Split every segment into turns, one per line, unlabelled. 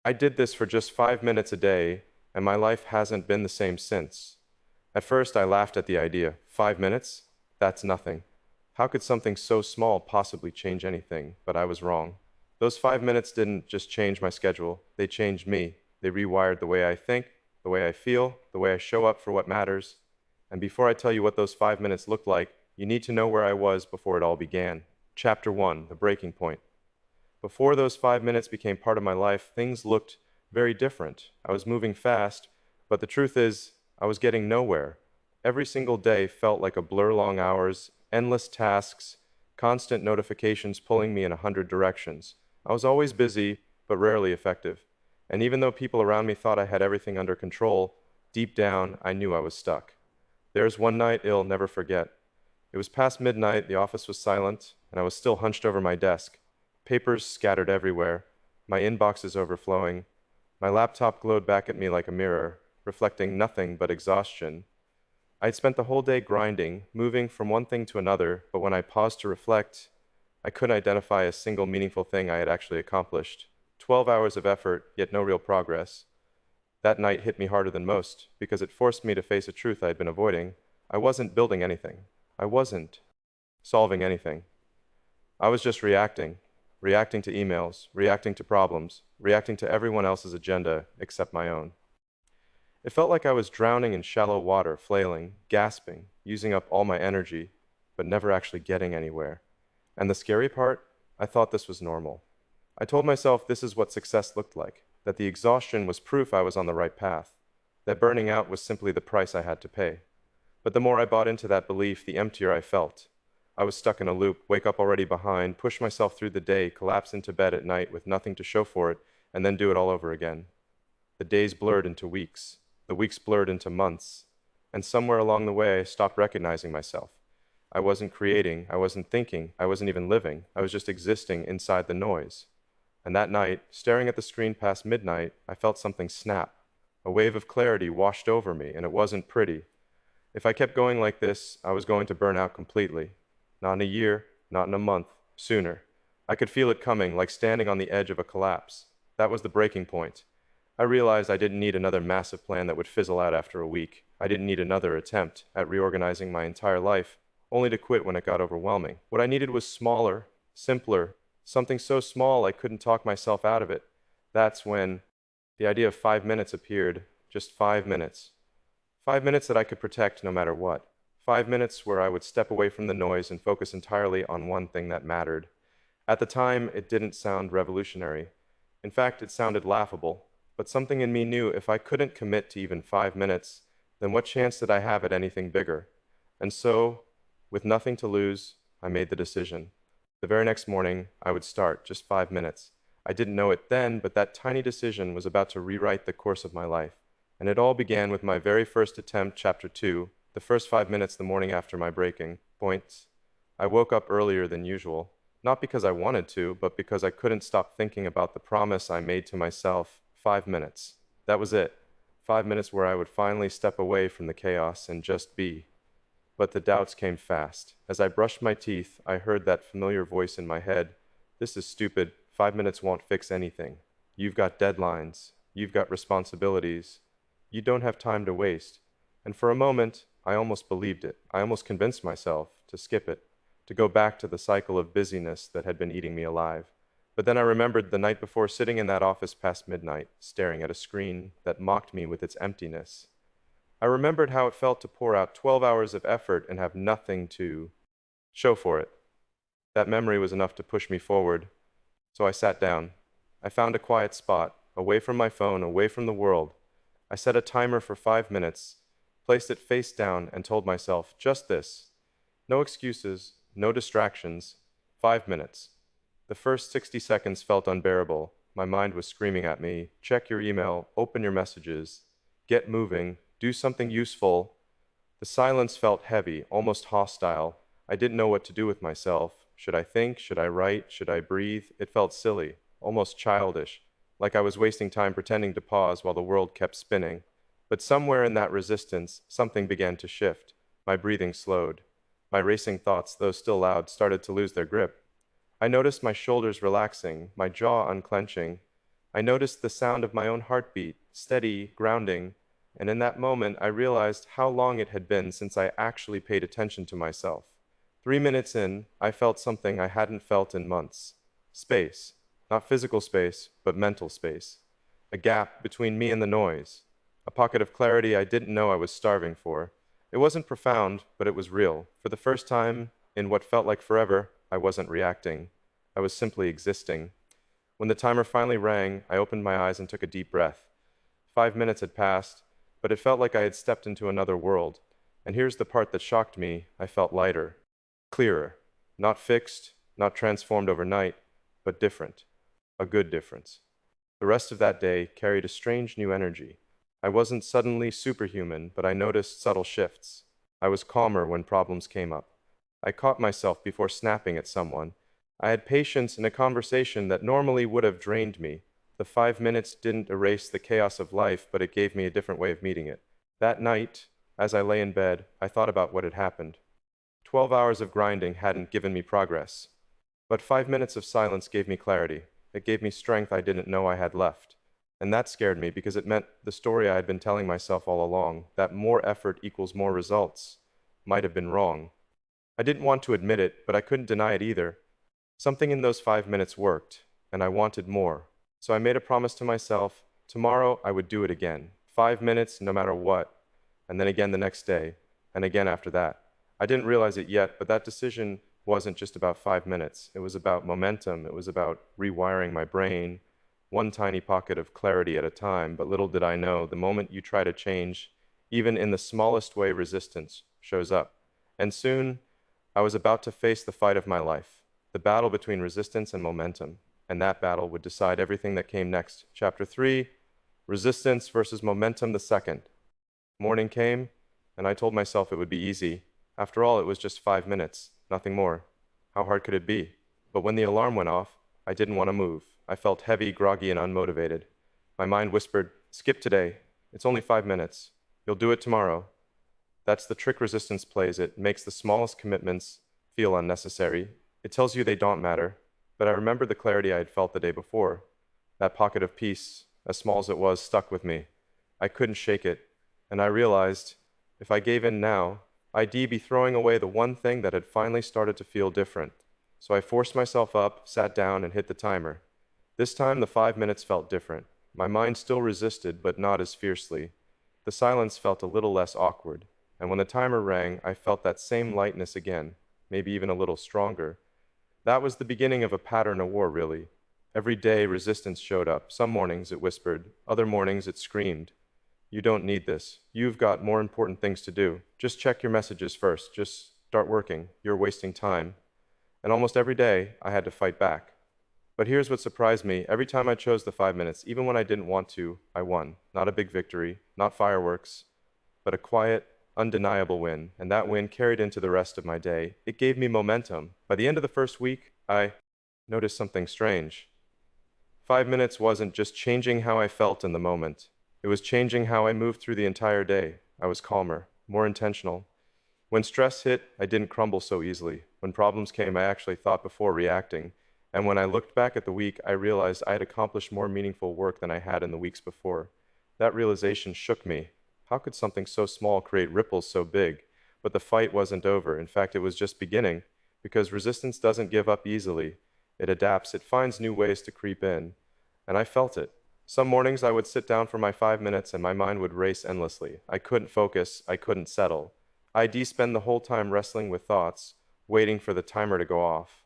I did this for just 5 minutes a day, and my life hasn't been the same since. At first, I laughed at the idea. 5 minutes? That's nothing. How could something so small possibly change anything? But I was wrong. Those 5 minutes didn't just change my schedule, they changed me. They rewired the way I think, the way I feel, the way I show up for what matters. And before I tell you what those 5 minutes looked like, you need to know where I was before it all began. Chapter 1, The Breaking Point. Before those 5 minutes became part of my life, things looked very different. I was moving fast, but the truth is, I was getting nowhere. Every single day felt like a blur, long hours, endless tasks, constant notifications pulling me in 100 directions. I was always busy, but rarely effective. And even though people around me thought I had everything under control, deep down, I knew I was stuck. There's one night I'll never forget. It was past midnight, the office was silent, and I was still hunched over my desk. Papers scattered everywhere, my inbox is overflowing. My laptop glowed back at me like a mirror, reflecting nothing but exhaustion. I had spent the whole day grinding, moving from one thing to another, but when I paused to reflect, I couldn't identify a single meaningful thing I had actually accomplished. 12 hours of effort, yet no real progress. That night hit me harder than most, because it forced me to face a truth I had been avoiding. I wasn't building anything. I wasn't solving anything. I was just reacting to emails, reacting to problems, reacting to everyone else's agenda except my own. It felt like I was drowning in shallow water, flailing, gasping, using up all my energy, but never actually getting anywhere. And the scary part, I thought this was normal. I told myself this is what success looked like, that the exhaustion was proof I was on the right path, that burning out was simply the price I had to pay. But the more I bought into that belief, the emptier I felt. I was stuck in a loop, wake up already behind, push myself through the day, collapse into bed at night with nothing to show for it, and then do it all over again. The days blurred into weeks, the weeks blurred into months, and somewhere along the way I stopped recognizing myself. I wasn't creating, I wasn't thinking, I wasn't even living, I was just existing inside the noise. And that night, staring at the screen past midnight, I felt something snap. A wave of clarity washed over me, and it wasn't pretty. If I kept going like this, I was going to burn out completely. Not in a year, not in a month, sooner. I could feel it coming, like standing on the edge of a collapse. That was the breaking point. I realized I didn't need another massive plan that would fizzle out after a week. I didn't need another attempt at reorganizing my entire life, only to quit when it got overwhelming. What I needed was smaller, simpler, something so small I couldn't talk myself out of it. That's when the idea of 5 minutes appeared. Just 5 minutes. 5 minutes that I could protect no matter what. 5 minutes where I would step away from the noise and focus entirely on one thing that mattered. At the time, it didn't sound revolutionary. In fact, it sounded laughable. But something in me knew if I couldn't commit to even 5 minutes, then what chance did I have at anything bigger? And so, with nothing to lose, I made the decision. The very next morning, I would start, just 5 minutes. I didn't know it then, but that tiny decision was about to rewrite the course of my life. And it all began with my very first attempt, Chapter 2, the first 5 minutes the morning after my breaking point. I woke up earlier than usual, not because I wanted to, but because I couldn't stop thinking about the promise I made to myself. 5 minutes. That was it. 5 minutes where I would finally step away from the chaos and just be. But the doubts came fast. As I brushed my teeth, I heard that familiar voice in my head. This is stupid. 5 minutes won't fix anything. You've got deadlines. You've got responsibilities. You don't have time to waste. And for a moment, I almost believed it. I almost convinced myself to skip it, to go back to the cycle of busyness that had been eating me alive. But then I remembered the night before sitting in that office past midnight, staring at a screen that mocked me with its emptiness. I remembered how it felt to pour out 12 hours of effort and have nothing to show for it. That memory was enough to push me forward. So I sat down. I found a quiet spot, away from my phone, away from the world. I set a timer for 5 minutes, placed it face down, and told myself just this. No excuses, no distractions. 5 minutes. The first 60 seconds felt unbearable. My mind was screaming at me, check your email, open your messages, get moving, do something useful. The silence felt heavy, almost hostile. I didn't know what to do with myself. Should I think? Should I write? Should I breathe? It felt silly, almost childish, like I was wasting time pretending to pause while the world kept spinning. But somewhere in that resistance, something began to shift. My breathing slowed. My racing thoughts, though still loud, started to lose their grip. I noticed my shoulders relaxing, my jaw unclenching. I noticed the sound of my own heartbeat, steady, grounding, and in that moment I realized how long it had been since I actually paid attention to myself. 3 minutes in, I felt something I hadn't felt in months. Space. Not physical space, but mental space. A gap between me and the noise. A pocket of clarity I didn't know I was starving for. It wasn't profound, but it was real. For the first time, in what felt like forever, I wasn't reacting. I was simply existing. When the timer finally rang, I opened my eyes and took a deep breath. 5 minutes had passed, but it felt like I had stepped into another world. And here's the part that shocked me: I felt lighter, clearer, not fixed, not transformed overnight, but different. A good difference. The rest of that day carried a strange new energy. I wasn't suddenly superhuman, but I noticed subtle shifts. I was calmer when problems came up. I caught myself before snapping at someone. I had patience in a conversation that normally would have drained me. The 5 minutes didn't erase the chaos of life, but it gave me a different way of meeting it. That night, as I lay in bed, I thought about what had happened. 12 hours of grinding hadn't given me progress, but 5 minutes of silence gave me clarity. It gave me strength I didn't know I had left. And that scared me because it meant the story I had been telling myself all along, that more effort equals more results, might have been wrong. I didn't want to admit it, but I couldn't deny it either. Something in those 5 minutes worked, and I wanted more. So I made a promise to myself: tomorrow I would do it again. 5 minutes, no matter what. And then again the next day, and again after that. I didn't realize it yet, but that decision wasn't just about 5 minutes. It was about momentum. It was about rewiring my brain, one tiny pocket of clarity at a time. But little did I know, the moment you try to change, even in the smallest way, resistance shows up. And soon, I was about to face the fight of my life, the battle between resistance and momentum. And that battle would decide everything that came next. Chapter 3, Resistance versus Momentum the Second. Morning came, and I told myself it would be easy. After all, it was just 5 minutes, nothing more. How hard could it be? But when the alarm went off, I didn't want to move. I felt heavy, groggy, and unmotivated. My mind whispered, "Skip today. It's only 5 minutes. You'll do it tomorrow." That's the trick resistance plays. It makes the smallest commitments feel unnecessary. It tells you they don't matter. But I remembered the clarity I had felt the day before. That pocket of peace, as small as it was, stuck with me. I couldn't shake it. And I realized, if I gave in now, I'd be throwing away the one thing that had finally started to feel different. So I forced myself up, sat down, and hit the timer. This time the 5 minutes felt different. My mind still resisted, but not as fiercely. The silence felt a little less awkward. And when the timer rang, I felt that same lightness again, maybe even a little stronger. That was the beginning of a pattern of war, really. Every day resistance showed up. Some mornings it whispered, other mornings it screamed. "You don't need this. You've got more important things to do. Just check your messages first. Just start working. You're wasting time." And almost every day, I had to fight back. But here's what surprised me. Every time I chose the 5 minutes, even when I didn't want to, I won. Not a big victory, not fireworks, but a quiet, undeniable win. And that win carried into the rest of my day. It gave me momentum. By the end of the first week, I noticed something strange. 5 minutes wasn't just changing how I felt in the moment. It was changing how I moved through the entire day. I was calmer, more intentional. When stress hit, I didn't crumble so easily. When problems came, I actually thought before reacting. And when I looked back at the week, I realized I had accomplished more meaningful work than I had in the weeks before. That realization shook me. How could something so small create ripples so big? But the fight wasn't over. In fact, it was just beginning. Because resistance doesn't give up easily. It adapts. It finds new ways to creep in. And I felt it. Some mornings I would sit down for my 5 minutes and my mind would race endlessly. I couldn't focus. I couldn't settle. I'd spend the whole time wrestling with thoughts, waiting for the timer to go off.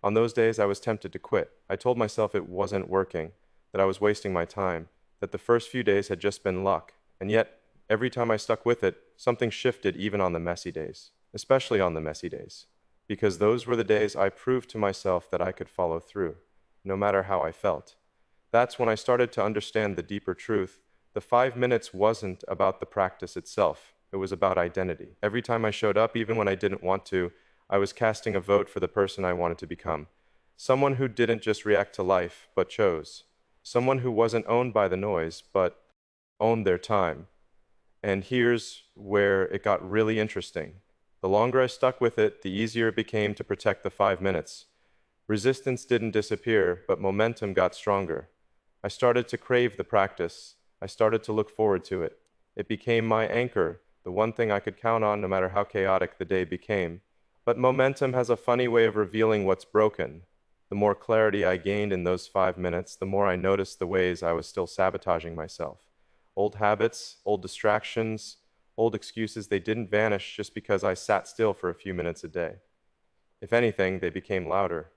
On those days, I was tempted to quit. I told myself it wasn't working, that I was wasting my time, that the first few days had just been luck. And yet, every time I stuck with it, something shifted even on the messy days, especially on the messy days, because those were the days I proved to myself that I could follow through, no matter how I felt. That's when I started to understand the deeper truth. The 5 minutes wasn't about the practice itself. It was about identity. Every time I showed up, even when I didn't want to, I was casting a vote for the person I wanted to become. Someone who didn't just react to life, but chose. Someone who wasn't owned by the noise, but owned their time. And here's where it got really interesting. The longer I stuck with it, the easier it became to protect the 5 minutes. Resistance didn't disappear, but momentum got stronger. I started to crave the practice. I started to look forward to it. It became my anchor, the one thing I could count on no matter how chaotic the day became. But momentum has a funny way of revealing what's broken. The more clarity I gained in those 5 minutes, the more I noticed the ways I was still sabotaging myself. Old habits, old distractions, old excuses, they didn't vanish just because I sat still for a few minutes a day. If anything, they became louder.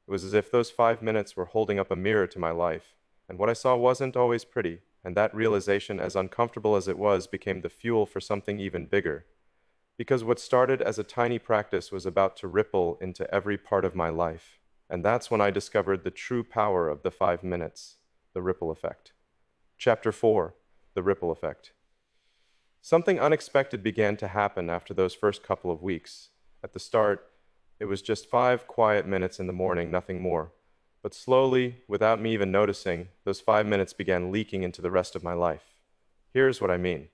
It was as if those 5 minutes were holding up a mirror to my life, and what I saw wasn't always pretty, and that realization, as uncomfortable as it was, became the fuel for something even bigger. Because what started as a tiny practice was about to ripple into every part of my life. And that's when I discovered the true power of the 5 minutes, the ripple effect. Chapter 4, the ripple effect. Something unexpected began to happen after those first couple of weeks. At the start, it was just 5 quiet minutes in the morning, nothing more. But slowly, without me even noticing, those 5 minutes began leaking into the rest of my life. Here's what I mean.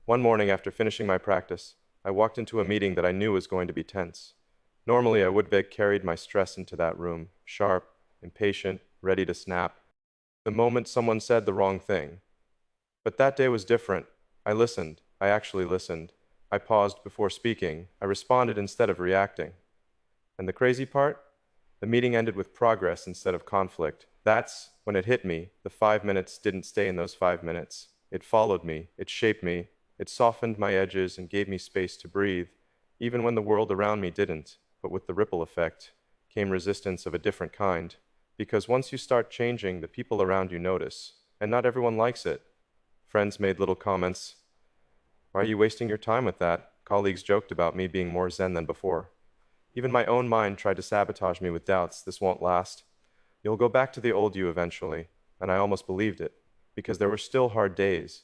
One morning after finishing my practice, I walked into a meeting that I knew was going to be tense. Normally, I would have carried my stress into that room, sharp, impatient, ready to snap, the moment someone said the wrong thing. But that day was different. I listened. I actually listened. I paused before speaking. I responded instead of reacting. And the crazy part? The meeting ended with progress instead of conflict. That's when it hit me. The 5 minutes didn't stay in those 5 minutes. It followed me. It shaped me. It softened my edges and gave me space to breathe, even when the world around me didn't. But with the ripple effect came resistance of a different kind. Because once you start changing, the people around you notice. And not everyone likes it. Friends made little comments. Why are you wasting your time with that? Colleagues joked about me being more zen than before. Even my own mind tried to sabotage me with doubts. This won't last. You'll go back to the old you eventually. And I almost believed it. Because there were still hard days.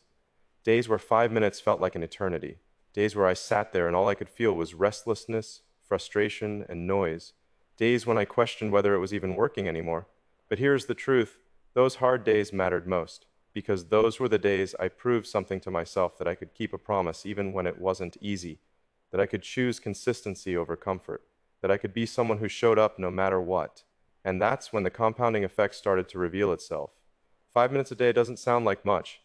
Days where 5 minutes felt like an eternity. Days where I sat there and all I could feel was restlessness, frustration, and noise. Days when I questioned whether it was even working anymore. But here's the truth. Those hard days mattered most. Because those were the days I proved something to myself, that I could keep a promise even when it wasn't easy. That I could choose consistency over comfort. That I could be someone who showed up no matter what. And that's when the compounding effect started to reveal itself. 5 minutes a day doesn't sound like much.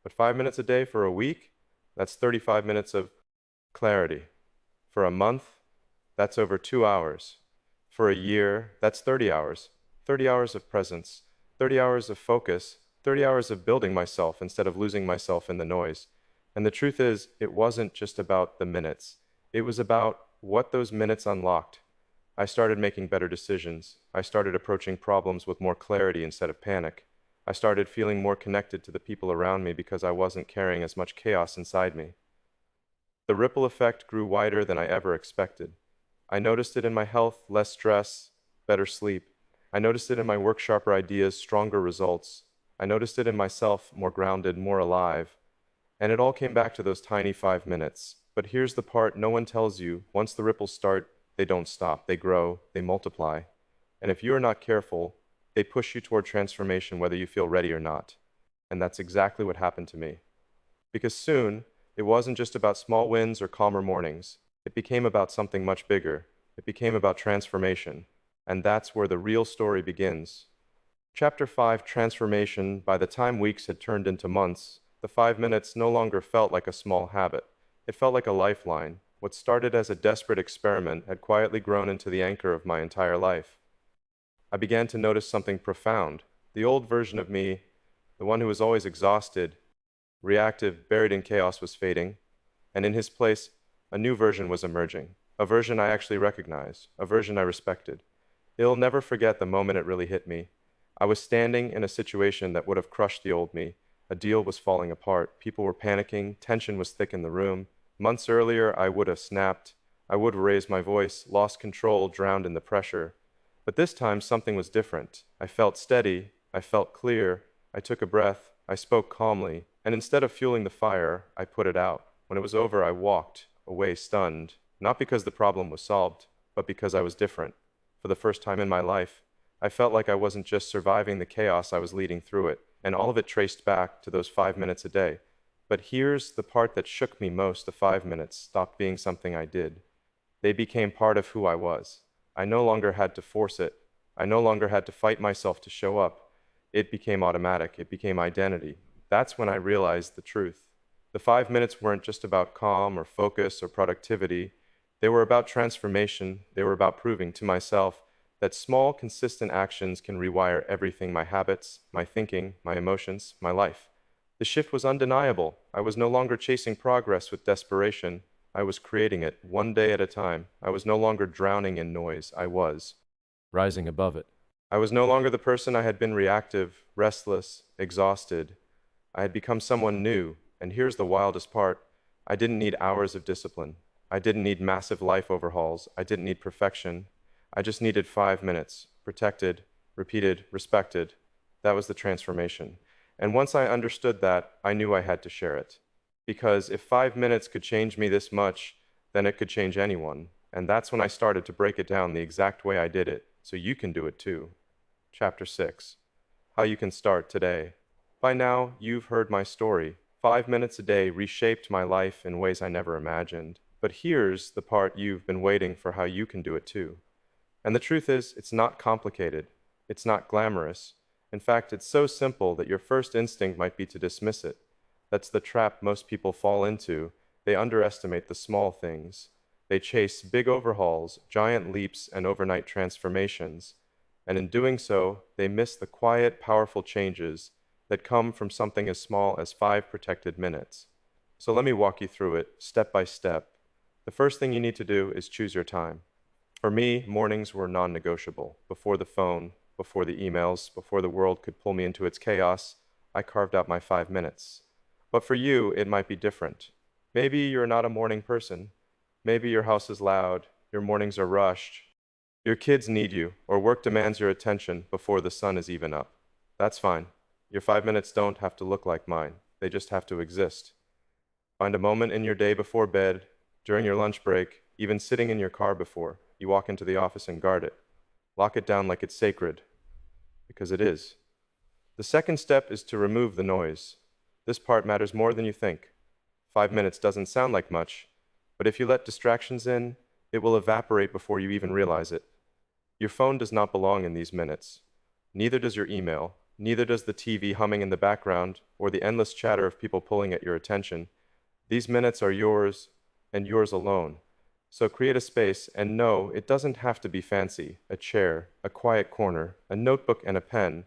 But 5 minutes a day for a week, that's 35 minutes of clarity. For a month, that's over 2 hours. For a year, that's 30 hours. 30 hours of presence, 30 hours of focus, 30 hours of building myself instead of losing myself in the noise. And the truth is, it wasn't just about the minutes. It was about what those minutes unlocked. I started making better decisions. I started approaching problems with more clarity instead of panic. I started feeling more connected to the people around me because I wasn't carrying as much chaos inside me. The ripple effect grew wider than I ever expected. I noticed it in my health, less stress, better sleep. I noticed it in my work, sharper ideas, stronger results. I noticed it in myself, more grounded, more alive. And it all came back to those tiny 5 minutes. But here's the part no one tells you. Once the ripples start, they don't stop. They grow, they multiply. And if you are not careful, they push you toward transformation whether you feel ready or not. And that's exactly what happened to me. Because soon, it wasn't just about small wins or calmer mornings. It became about something much bigger. It became about transformation. And that's where the real story begins. Chapter 5, Transformation. By the time weeks had turned into months, the 5 minutes no longer felt like a small habit. It felt like a lifeline. What started as a desperate experiment had quietly grown into the anchor of my entire life. I began to notice something profound. The old version of me, the one who was always exhausted, reactive, buried in chaos, was fading, and in his place, a new version was emerging. A version I actually recognized, a version I respected. I'll never forget the moment it really hit me. I was standing in a situation that would have crushed the old me. A deal was falling apart. People were panicking. Tension was thick in the room. Months earlier, I would have snapped. I would have raised my voice, lost control, drowned in the pressure. But this time, something was different. I felt steady. I felt clear. I took a breath. I spoke calmly. And instead of fueling the fire, I put it out. When it was over, I walked away stunned. Not because the problem was solved, but because I was different. For the first time in my life, I felt like I wasn't just surviving the chaos, I was leading through it. And all of it traced back to those 5 minutes a day. But here's the part that shook me most. The 5 minutes stopped being something I did. They became part of who I was. I no longer had to force it. I no longer had to fight myself to show up. It became automatic. It became identity. That's when I realized the truth. The 5 minutes weren't just about calm or focus or productivity. They were about transformation. They were about proving to myself that small, consistent actions can rewire everything: my habits, my thinking, my emotions, my life. The shift was undeniable. I was no longer chasing progress with desperation. I was creating it, one day at a time. I was no longer drowning in noise. I was
rising above it.
I was no longer the person I had been: reactive, restless, exhausted. I had become someone new, and here's the wildest part. I didn't need hours of discipline. I didn't need massive life overhauls. I didn't need perfection. I just needed 5 minutes, protected, repeated, respected. That was the transformation. And once I understood that, I knew I had to share it. Because if 5 minutes could change me this much, then it could change anyone. And that's when I started to break it down the exact way I did it, so you can do it too. Chapter 6. How you can start today. By now, you've heard my story. 5 minutes a day reshaped my life in ways I never imagined. But here's the part you've been waiting for: how you can do it too. And the truth is, it's not complicated. It's not glamorous. In fact, it's so simple that your first instinct might be to dismiss it. That's the trap most people fall into. They underestimate the small things. They chase big overhauls, giant leaps, and overnight transformations. And in doing so, they miss the quiet, powerful changes that come from something as small as 5 protected minutes. So let me walk you through it, step by step. The first thing you need to do is choose your time. For me, mornings were non-negotiable. Before the phone, before the emails, before the world could pull me into its chaos, I carved out my 5 minutes. But for you, it might be different. Maybe you're not a morning person. Maybe your house is loud, your mornings are rushed, your kids need you, or work demands your attention before the sun is even up. That's fine. Your 5 minutes don't have to look like mine. They just have to exist. Find a moment in your day before bed, during your lunch break, even sitting in your car before you walk into the office, and guard it. Lock it down like it's sacred, because it is. The second step is to remove the noise. This part matters more than you think. 5 minutes doesn't sound like much, but if you let distractions in, it will evaporate before you even realize it. Your phone does not belong in these minutes. Neither does your email. Neither does the TV humming in the background or the endless chatter of people pulling at your attention. These minutes are yours and yours alone. So create a space, and no, it doesn't have to be fancy. A chair, a quiet corner, a notebook and a pen.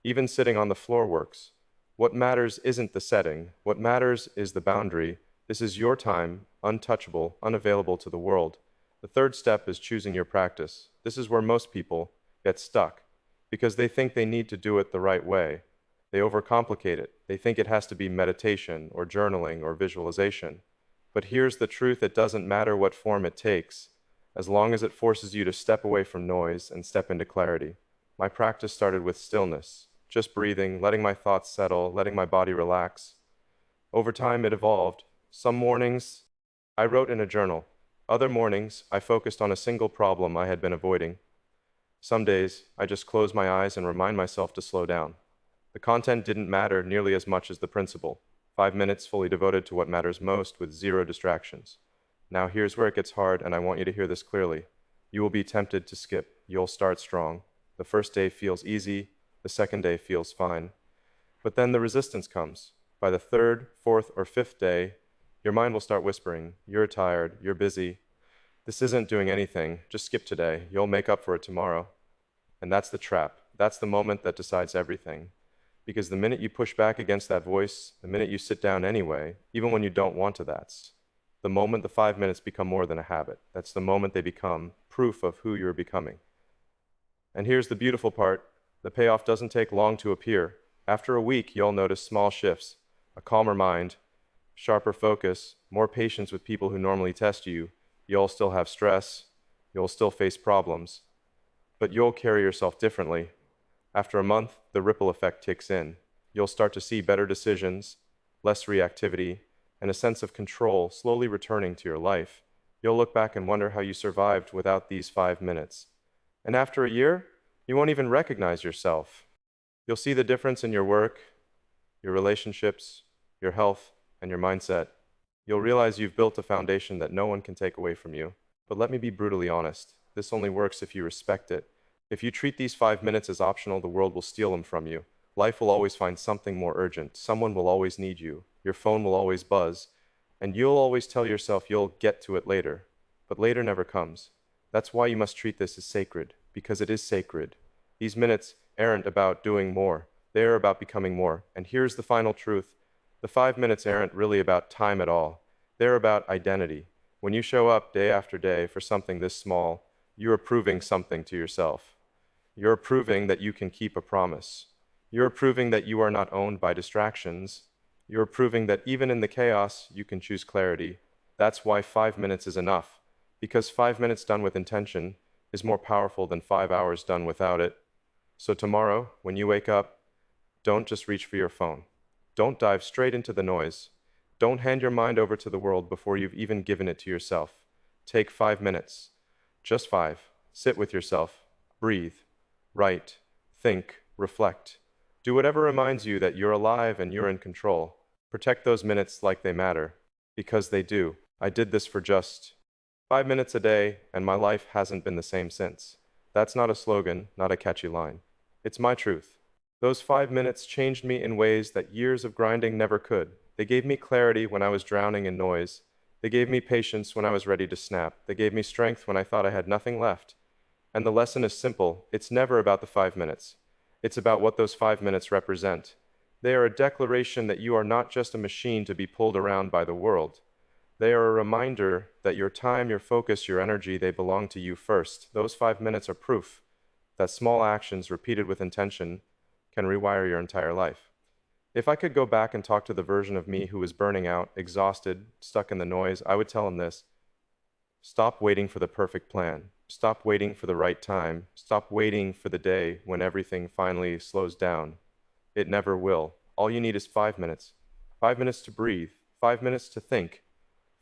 Even sitting on the floor works. What matters isn't the setting. What matters is the boundary. This is your time, untouchable, unavailable to the world. The third step is choosing your practice. This is where most people get stuck, because they think they need to do it the right way. They overcomplicate it. They think it has to be meditation or journaling or visualization. But here's the truth: it doesn't matter what form it takes, as long as it forces you to step away from noise and step into clarity. My practice started with stillness, just breathing, letting my thoughts settle, letting my body relax. Over time, it evolved. Some mornings, I wrote in a journal. Other mornings, I focused on a single problem I had been avoiding. Some days, I just closed my eyes and remind myself to slow down. The content didn't matter nearly as much as the principle. 5 minutes fully devoted to what matters most with zero distractions. Now here's where it gets hard, and I want you to hear this clearly. You will be tempted to skip. You'll start strong. The first day feels easy. The second day feels fine. But then the resistance comes. By the third, fourth, or fifth day, your mind will start whispering, "You're tired, you're busy. This isn't doing anything. Just skip today. You'll make up for it tomorrow." And that's the trap. That's the moment that decides everything. Because the minute you push back against that voice, the minute you sit down anyway, even when you don't want to, that's the moment the 5 minutes become more than a habit. That's the moment they become proof of who you're becoming. And here's the beautiful part. The payoff doesn't take long to appear. After a week, you'll notice small shifts: a calmer mind, sharper focus, more patience with people who normally test you. You'll still have stress. You'll still face problems. But you'll carry yourself differently. After a month, the ripple effect kicks in. You'll start to see better decisions, less reactivity, and a sense of control slowly returning to your life. You'll look back and wonder how you survived without these 5 minutes. And after a year, you won't even recognize yourself. You'll see the difference in your work, your relationships, your health, and your mindset. You'll realize you've built a foundation that no one can take away from you. But let me be brutally honest. This only works if you respect it. If you treat these 5 minutes as optional, the world will steal them from you. Life will always find something more urgent. Someone will always need you. Your phone will always buzz. And you'll always tell yourself you'll get to it later. But later never comes. That's why you must treat this as sacred, because it is sacred. These minutes aren't about doing more. They are about becoming more. And here's the final truth. The 5 minutes aren't really about time at all. They're about identity. When you show up day after day for something this small, you are proving something to yourself. You're proving that you can keep a promise. You're proving that you are not owned by distractions. You're proving that even in the chaos, you can choose clarity. That's why 5 minutes is enough. Because 5 minutes done with intention is more powerful than 5 hours done without it. So tomorrow, when you wake up, don't just reach for your phone. Don't dive straight into the noise. Don't hand your mind over to the world before you've even given it to yourself. Take 5 minutes. Just 5. Sit with yourself. Breathe. Write. Think. Reflect. Do whatever reminds you that you're alive and you're in control. Protect those minutes like they matter. Because they do. I did this for just 5 minutes a day, and my life hasn't been the same since. That's not a slogan, not a catchy line. It's my truth. Those 5 minutes changed me in ways that years of grinding never could. They gave me clarity when I was drowning in noise. They gave me patience when I was ready to snap. They gave me strength when I thought I had nothing left. And the lesson is simple. It's never about the 5 minutes. It's about what those 5 minutes represent. They are a declaration that you are not just a machine to be pulled around by the world. They are a reminder that your time, your focus, your energy, they belong to you first. Those 5 minutes are proof that small actions repeated with intention can rewire your entire life. If I could go back and talk to the version of me who was burning out, exhausted, stuck in the noise, I would tell him this. Stop waiting for the perfect plan. Stop waiting for the right time. Stop waiting for the day when everything finally slows down. It never will. All you need is 5 minutes. 5 minutes to breathe. 5 minutes to think.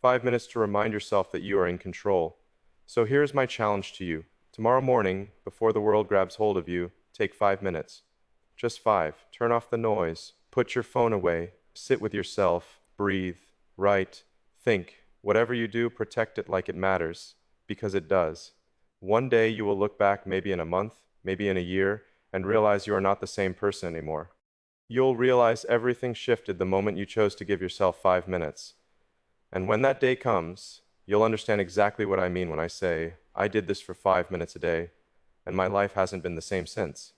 5 minutes to remind yourself that you are in control. So here's my challenge to you. Tomorrow morning, before the world grabs hold of you, take 5 minutes. Just 5. Turn off the noise. Put your phone away. Sit with yourself. Breathe. Write. Think. Whatever you do, protect it like it matters. Because it does. One day you will look back, maybe in a month, maybe in a year, and realize you are not the same person anymore. You'll realize everything shifted the moment you chose to give yourself 5 minutes. And when that day comes, you'll understand exactly what I mean when I say, I did this for 5 minutes a day, and my life hasn't been the same since.